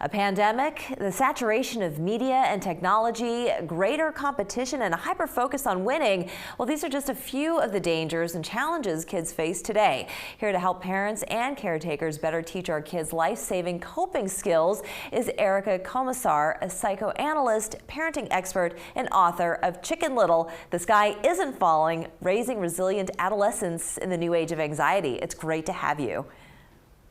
A pandemic, the saturation of media and technology, greater competition, and a hyper-focus on winning. Well, these are just a few of the dangers and challenges kids face today. Here to help parents and caretakers better teach our kids life-saving coping skills is Komisar, a psychoanalyst, parenting expert, and author of Chicken Little, The Sky Isn't Falling, Raising Resilient Adolescents in the New Age of Anxiety. It's great to have you.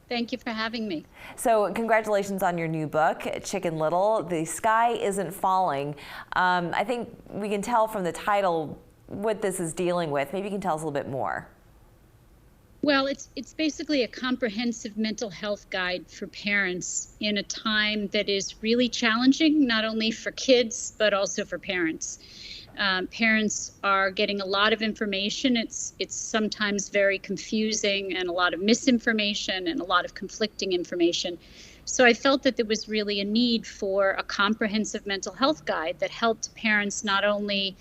Thank you for having me. So congratulations on your new book, Chicken Little, The Sky Isn't Falling. I think we can tell from the title what this is dealing with. Maybe you can tell us a little bit more. Well, it's basically a comprehensive mental health guide for parents in a time that is really challenging, not only for kids, but also for parents. Parents are getting a lot of information. It's sometimes very confusing and a lot of misinformation and a lot of conflicting information. So I felt that there was really a need for a comprehensive mental health guide that helped parents not only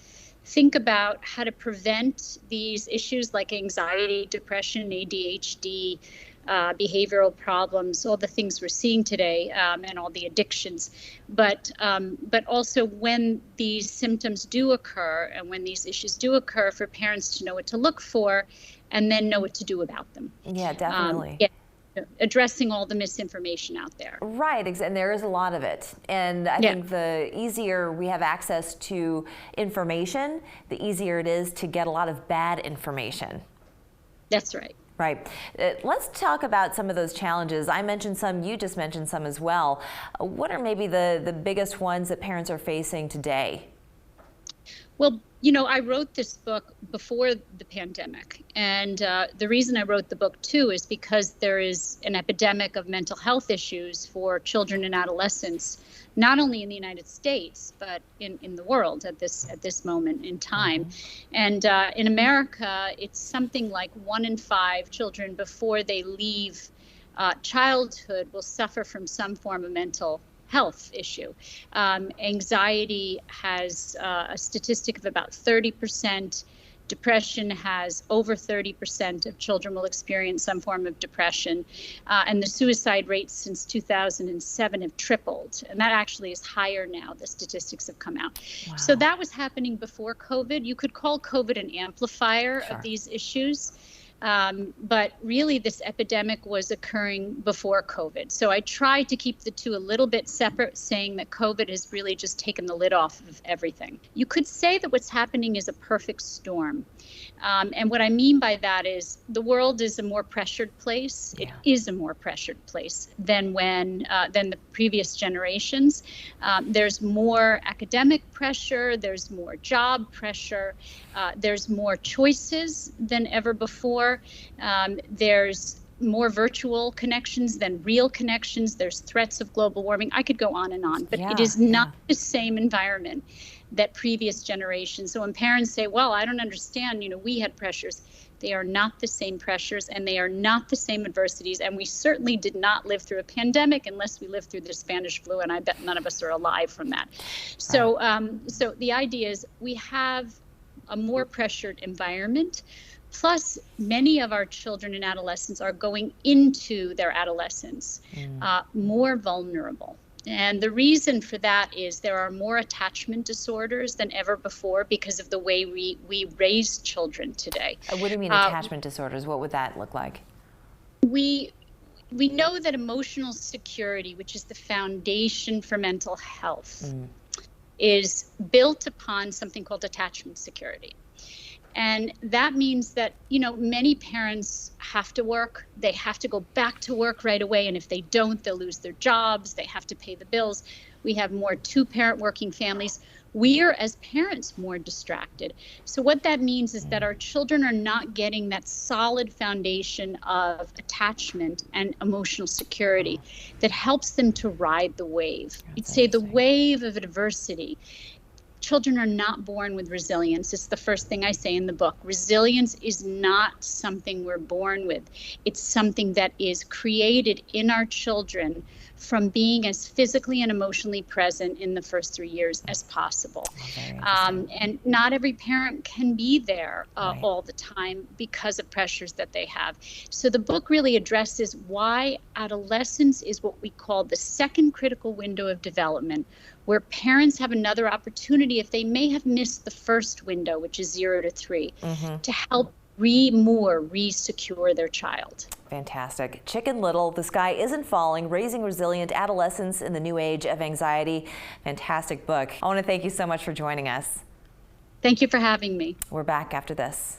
think about how to prevent these issues like anxiety, depression, ADHD, behavioral problems, all the things we're seeing today, and all the addictions, but also when these symptoms do occur and when these issues do occur, for parents to know what to look for and then know what to do about them. Yeah, definitely. Addressing all the misinformation out there. Right, and there is a lot of it. And I think the easier we have access to information, the easier it is to get a lot of bad information. That's right. Right. Let's talk about some of those challenges. I mentioned some, you just mentioned some as well. What are maybe the biggest ones that parents are facing today? Well, you know, I wrote this book before the pandemic. And the reason I wrote the book, too, is because there is an epidemic of mental health issues for children and adolescents, not only in the United States, but in the world at this moment in time. And in America, it's something like 1 in 5 children before they leave childhood will suffer from some form of mental health issue. Anxiety has a statistic of about 30%. Depression has over 30% of children will experience some form of depression. And the suicide rates since 2007 have tripled. And that actually is higher now. The statistics have come out. Wow. So that was happening before COVID. You could call COVID an amplifier of these issues. But really this epidemic was occurring before COVID. So I tried to keep the two a little bit separate, saying that COVID has really just taken the lid off of everything. You could say that what's happening is a perfect storm. And what I mean by that is the world is a more pressured place. It is a more pressured place than than the previous generations. There's more academic pressure. There's more job pressure. There's more choices than ever before. There's more virtual connections than real connections. There's threats of global warming. I could go on and on, but it is not the same environment that previous generations. So when parents say, well, I don't understand, you know, we had pressures, they are not the same pressures and they are not the same adversities. And we certainly did not live through a pandemic unless we lived through the Spanish flu. And I bet none of us are alive from that. So, so the idea is we have a more pressured environment. Plus, many of our children and adolescents are going into their adolescence more vulnerable. And the reason for that is there are more attachment disorders than ever before because of the way we raise children today. What do you mean attachment disorders? What would that look like? We know that emotional security, which is the foundation for mental health, is built upon something called attachment security. And that means that, you know, many parents have to work. They have to go back to work right away. And if they don't, they'll lose their jobs. They have to pay the bills. We have more two-parent working families. We are, as parents, more distracted. So what that means is that our children are not getting that solid foundation of attachment and emotional security that helps them to ride the wave. You'd say the wave of adversity. children are not born with resilience. It's the first thing I say in the book. Resilience is not something we're born with. It's something that is created in our children from being as physically and emotionally present in the first 3 years as possible. And not every parent can be there all the time because of pressures that they have. So the book really addresses why adolescence is what we call the second critical window of development, where parents have another opportunity if they may have missed the first window, which is 0 to 3, to help re-secure their child. Fantastic. Chicken Little, The Sky Isn't Falling, Raising Resilient Adolescents in the New Age of Anxiety. Fantastic book. I want to thank you so much for joining us. Thank you for having me. We're back after this.